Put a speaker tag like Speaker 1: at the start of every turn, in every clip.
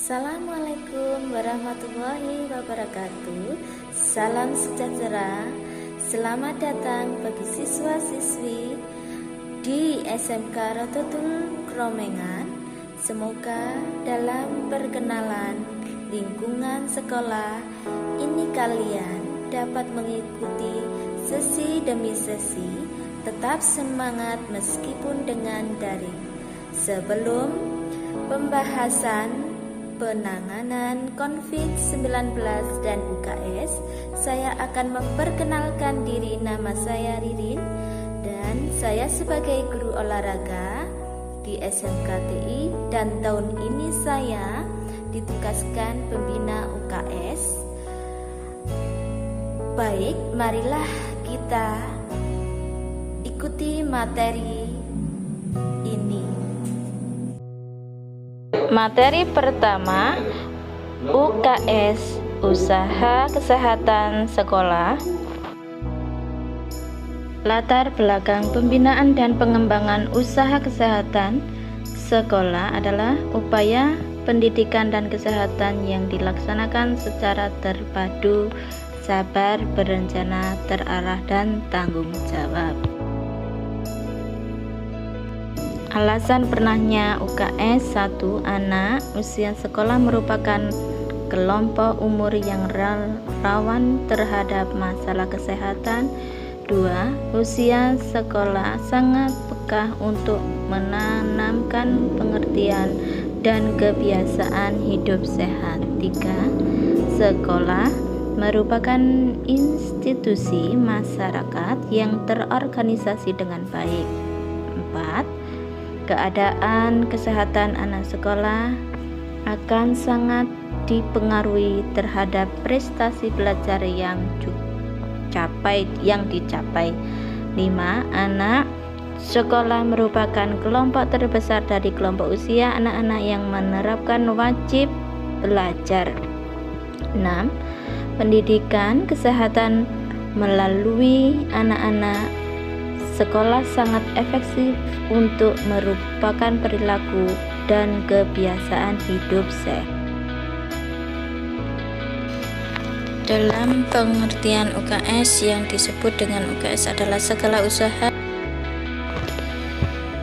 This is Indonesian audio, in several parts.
Speaker 1: Assalamualaikum warahmatullahi wabarakatuh. Salam sejahtera. Selamat datang bagi siswa-siswi di SMK Rototul Kromengan. Semoga dalam perkenalan lingkungan sekolah ini kalian dapat mengikuti sesi demi sesi, tetap semangat meskipun dengan daring. Sebelum pembahasan penanganan COVID-19 dan UKS, saya akan memperkenalkan diri. Nama saya Ririn dan saya sebagai guru olahraga di SMKTI, dan tahun ini saya ditugaskan pembina UKS. Baik, marilah kita ikuti materi ini. Materi pertama, UKS, Usaha Kesehatan Sekolah. Latar belakang pembinaan dan pengembangan usaha kesehatan sekolah adalah upaya pendidikan dan kesehatan yang dilaksanakan secara terpadu, sabar, berencana, terarah, dan tanggung jawab. Alasan pernahnya UKS: 1. Anak usia sekolah merupakan kelompok umur yang rawan terhadap masalah kesehatan. 2. Usia sekolah sangat peka untuk menanamkan pengertian dan kebiasaan hidup sehat. 3. Sekolah merupakan institusi masyarakat yang terorganisasi dengan baik. 4. Keadaan kesehatan anak sekolah akan sangat dipengaruhi terhadap prestasi belajar yang dicapai. 5. Anak sekolah merupakan kelompok terbesar dari kelompok usia anak-anak yang menerapkan wajib belajar. 6. Pendidikan kesehatan melalui anak-anak sekolah sangat efektif untuk merupakan perilaku dan kebiasaan hidup sehat. Dalam pengertian UKS, yang disebut dengan UKS adalah segala usaha.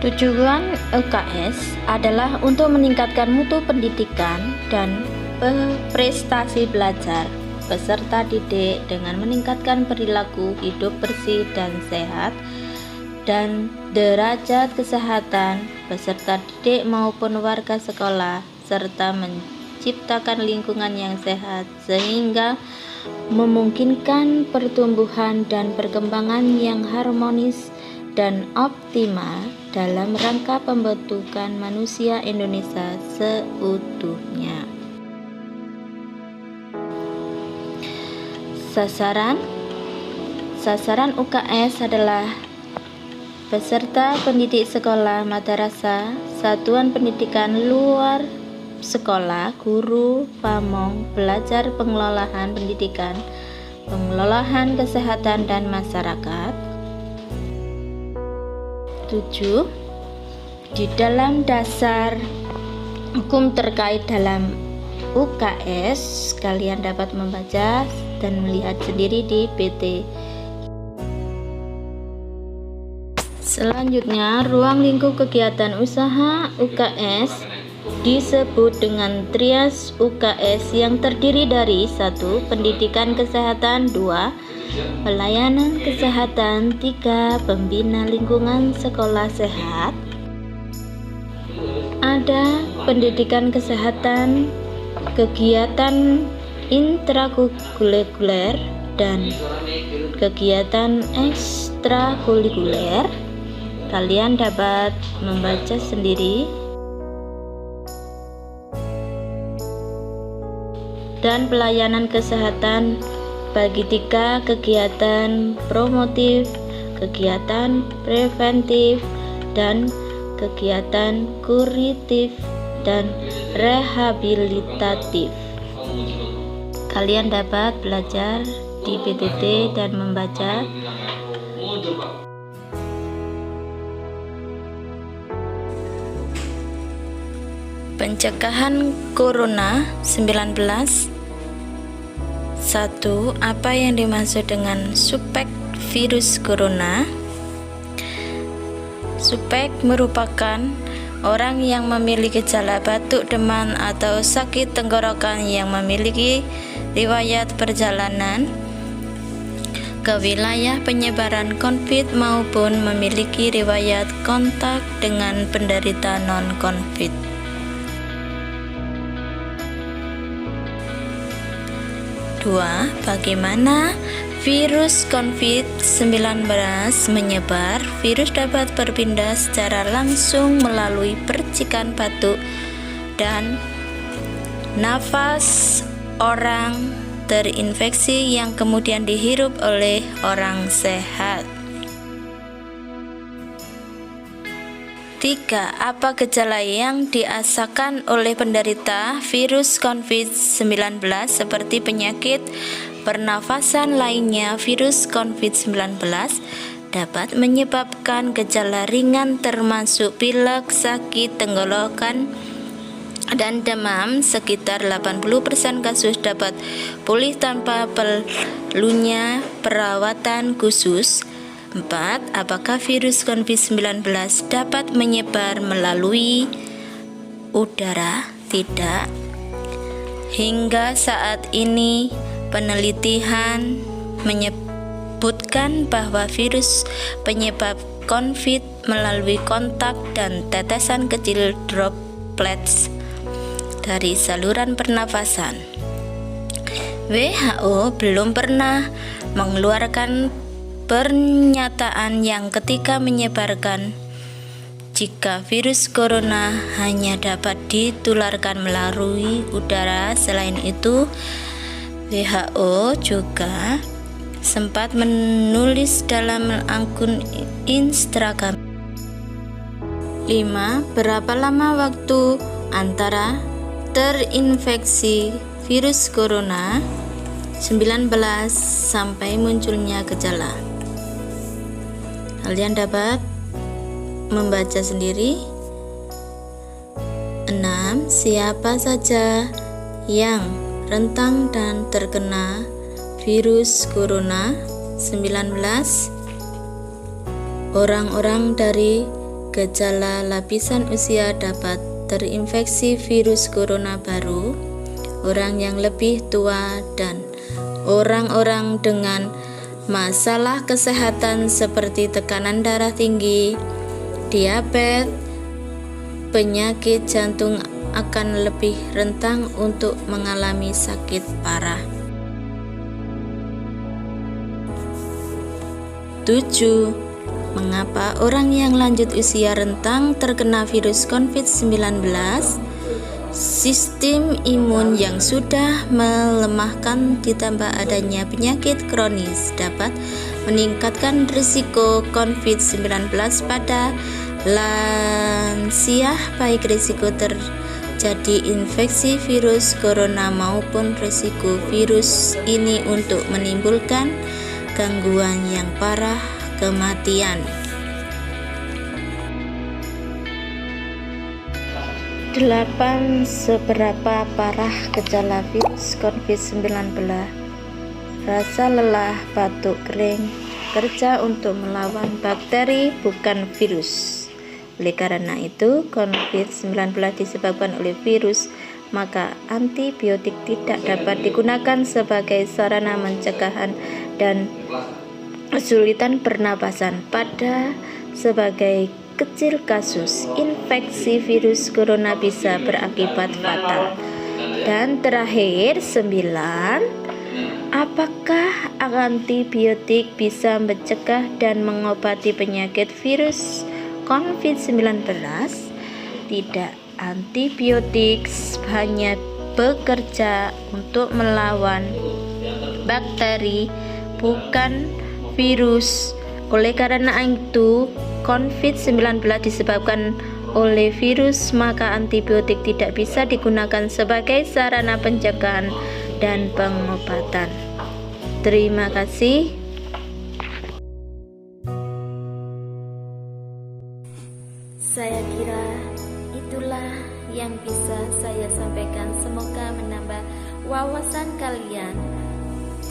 Speaker 1: Tujuan UKS adalah untuk meningkatkan mutu pendidikan dan prestasi belajar peserta didik dengan meningkatkan perilaku hidup bersih dan sehat dan derajat kesehatan peserta didik maupun warga sekolah, serta menciptakan lingkungan yang sehat sehingga memungkinkan pertumbuhan dan perkembangan yang harmonis dan optimal dalam rangka pembentukan manusia Indonesia seutuhnya. Sasaran UKS adalah peserta pendidik sekolah, madrasah, satuan pendidikan luar sekolah, guru, pamong, belajar pengelolaan pendidikan, pengelolaan kesehatan, dan masyarakat. 7. Di dalam dasar hukum terkait dalam UKS, kalian dapat membaca dan melihat sendiri di PT. Selanjutnya, ruang lingkup kegiatan usaha UKS disebut dengan trias UKS yang terdiri dari 1. Pendidikan kesehatan, 2. Pelayanan kesehatan, 3. Pembina lingkungan sekolah sehat. Ada pendidikan kesehatan, kegiatan intrakurikuler, dan kegiatan ekstrakurikuler. Kalian dapat membaca sendiri. Dan pelayanan kesehatan bagi 3 kegiatan promotif, kegiatan preventif, dan kegiatan kuratif dan rehabilitatif. Kalian dapat belajar di PTT dan membaca. Pencegahan Corona 19. 1. Apa yang dimaksud dengan suspek virus corona? Suspek merupakan orang yang memiliki gejala batuk, demam, atau sakit tenggorokan yang memiliki riwayat perjalanan ke wilayah penyebaran COVID maupun memiliki riwayat kontak dengan penderita non-COVID. 2. Bagaimana virus COVID-19 menyebar? Virus dapat berpindah secara langsung melalui percikan batuk dan nafas orang terinfeksi yang kemudian dihirup oleh orang sehat. 3. Apa gejala yang dirasakan oleh penderita virus COVID-19 seperti penyakit pernafasan lainnya? Virus COVID-19 dapat menyebabkan gejala ringan termasuk pilek, sakit tenggorokan, dan demam. Sekitar 80% kasus dapat pulih tanpa perlunya perawatan khusus. 4. Apakah virus COVID-19 dapat menyebar melalui udara? Tidak. Hingga saat ini penelitian menyebutkan bahwa virus penyebab COVID melalui kontak dan tetesan kecil droplets dari saluran pernafasan. WHO belum pernah mengeluarkan pernyataan yang ketika menyebarkan jika virus corona hanya dapat ditularkan melalui udara. Selain itu, WHO juga sempat menulis dalam akun Instagram. 5. Berapa lama waktu antara terinfeksi virus corona 19 sampai munculnya gejala? Kalian dapat membaca sendiri. 6. Siapa saja yang rentan dan terkena virus corona 19? Orang-orang dari gejala lapisan usia dapat terinfeksi virus corona baru, orang yang lebih tua, dan orang-orang dengan masalah kesehatan seperti tekanan darah tinggi, diabetes, penyakit jantung akan lebih rentan untuk mengalami sakit parah. 7. Mengapa orang yang lanjut usia rentan terkena virus COVID-19? Sistem imun yang sudah melemahkan ditambah adanya penyakit kronis dapat meningkatkan risiko COVID-19 pada lansia, baik risiko terjadi infeksi virus corona maupun risiko virus ini untuk menimbulkan gangguan yang parah, kematian. 8. Seberapa parah gejala virus COVID-19? Rasa lelah, batuk kering, kerja untuk melawan bakteri bukan virus. Oleh karena itu, COVID-19 disebabkan oleh virus, maka antibiotik tidak dapat digunakan sebagai sarana pencegahan dan kesulitan pernapasan. Pada sebagai kecil kasus infeksi virus corona bisa berakibat fatal. Dan terakhir 9. Apakah antibiotik bisa mencegah dan mengobati penyakit virus COVID-19? Tidak. Antibiotik hanya bekerja untuk melawan bakteri, bukan virus. Oleh karena itu, COVID-19 disebabkan oleh virus, maka antibiotik tidak bisa digunakan sebagai sarana pencegahan dan pengobatan. Terima kasih. Saya kira itu itulah yang bisa saya sampaikan. Semoga menambah wawasan kalian,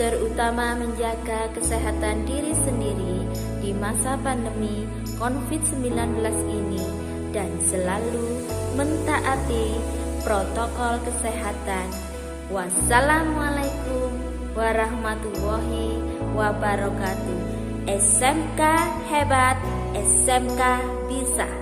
Speaker 1: terutama menjaga kesehatan diri sendiri di masa pandemi COVID-19 ini, dan selalu mentaati protokol kesehatan. Wassalamualaikum warahmatullahi wabarakatuh. SMK hebat, SMK bisa.